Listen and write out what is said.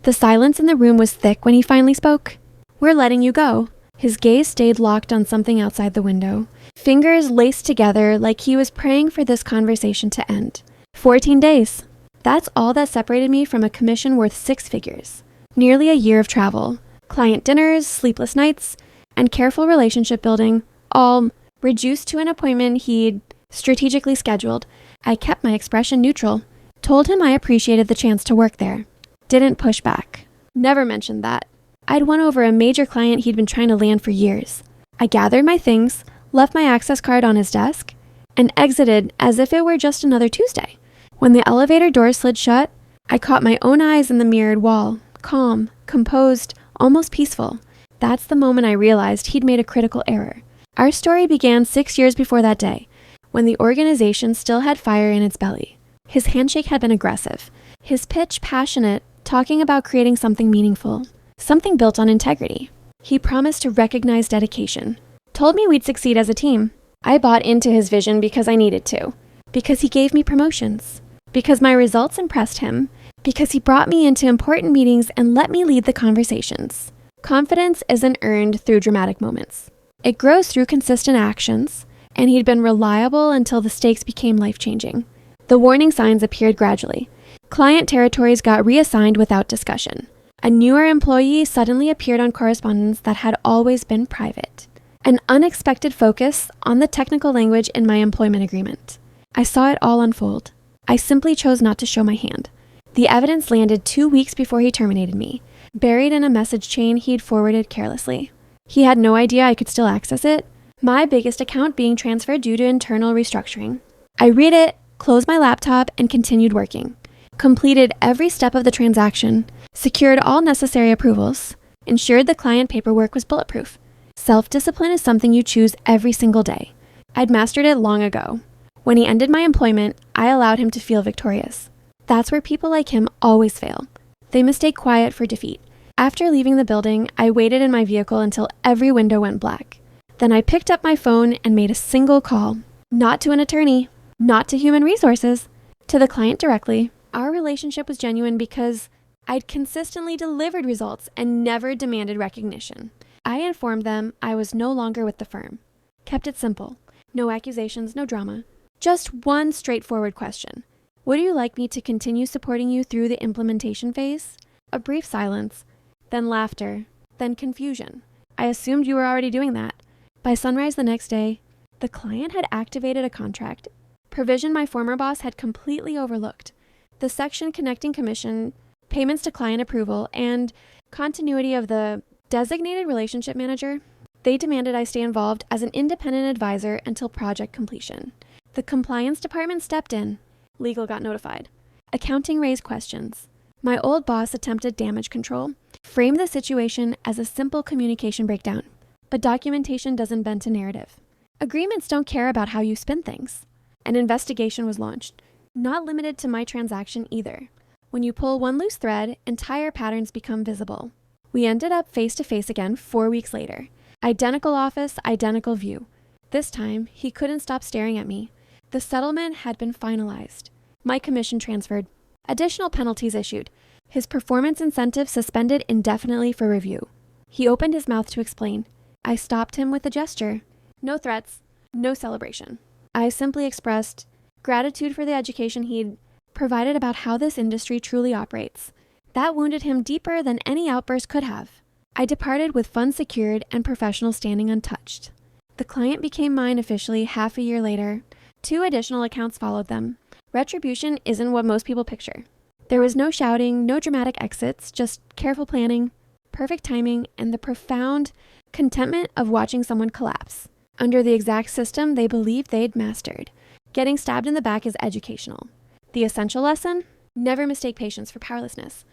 The silence in the room was thick when he finally spoke. "We're letting you go." His gaze stayed locked on something outside the window. Fingers laced together like he was praying for this conversation to end. 14 days. That's all that separated me from a commission worth 6 figures. Nearly a year of travel, client dinners, sleepless nights, and careful relationship building, all reduced to an appointment he'd strategically scheduled. I kept my expression neutral, told him I appreciated the chance to work there. Didn't push back. Never mentioned that. I'd won over a major client he'd been trying to land for years. I gathered my things, left my access card on his desk, and exited as if it were just another Tuesday. When the elevator door slid shut, I caught my own eyes in the mirrored wall, calm, composed, almost peaceful. That's the moment I realized he'd made a critical error. Our story began 6 years before that day, when the organization still had fire in its belly. His handshake had been aggressive, his pitch passionate, talking about creating something meaningful, something built on integrity. He promised to recognize dedication, told me we'd succeed as a team. I bought into his vision because I needed to, because he gave me promotions, because my results impressed him, because he brought me into important meetings and let me lead the conversations. Confidence isn't earned through dramatic moments. It grows through consistent actions, and he'd been reliable until the stakes became life-changing. The warning signs appeared gradually. Client territories got reassigned without discussion. A newer employee suddenly appeared on correspondence that had always been private. An unexpected focus on the technical language in my employment agreement. I saw it all unfold. I simply chose not to show my hand. The evidence landed 2 weeks before he terminated me, buried in a message chain he'd forwarded carelessly. He had no idea I could still access it, my biggest account being transferred due to internal restructuring. I read it, closed my laptop, and continued working. Completed every step of the transaction, secured all necessary approvals, ensured the client paperwork was bulletproof. Self-discipline is something you choose every single day. I'd mastered it long ago. When he ended my employment, I allowed him to feel victorious. That's where people like him always fail. They mistake quiet for defeat. After leaving the building, I waited in my vehicle until every window went black. Then I picked up my phone and made a single call. Not to an attorney, not to human resources, to the client directly. Our relationship was genuine because I'd consistently delivered results and never demanded recognition. I informed them I was no longer with the firm. Kept it simple. No accusations, no drama. Just one straightforward question. Would you like me to continue supporting you through the implementation phase? A brief silence, then laughter, then confusion. I assumed you were already doing that. By sunrise the next day, the client had activated a contract, provision my former boss had completely overlooked. The section connecting commission, payments to client approval, and continuity of the designated relationship manager. They demanded I stay involved as an independent advisor until project completion. The compliance department stepped in. Legal got notified. Accounting raised questions. My old boss attempted damage control, framed the situation as a simple communication breakdown. But documentation doesn't bend to narrative. Agreements don't care about how you spin things. An investigation was launched, not limited to my transaction either. When you pull one loose thread, entire patterns become visible. We ended up face-to-face again 4 weeks later. Identical office, identical view. This time, he couldn't stop staring at me. The settlement had been finalized. My commission transferred. Additional penalties issued. His performance incentive suspended indefinitely for review. He opened his mouth to explain. I stopped him with a gesture. No threats, no celebration. I simply expressed gratitude for the education he'd provided about how this industry truly operates. That wounded him deeper than any outburst could have. I departed with funds secured and professional standing untouched. The client became mine officially half a year later. 2 additional accounts followed them. Retribution isn't what most people picture. There was no shouting, no dramatic exits, just careful planning, perfect timing, and the profound contentment of watching someone collapse under the exact system they believed they'd mastered. Getting stabbed in the back is educational. The essential lesson? Never mistake patience for powerlessness.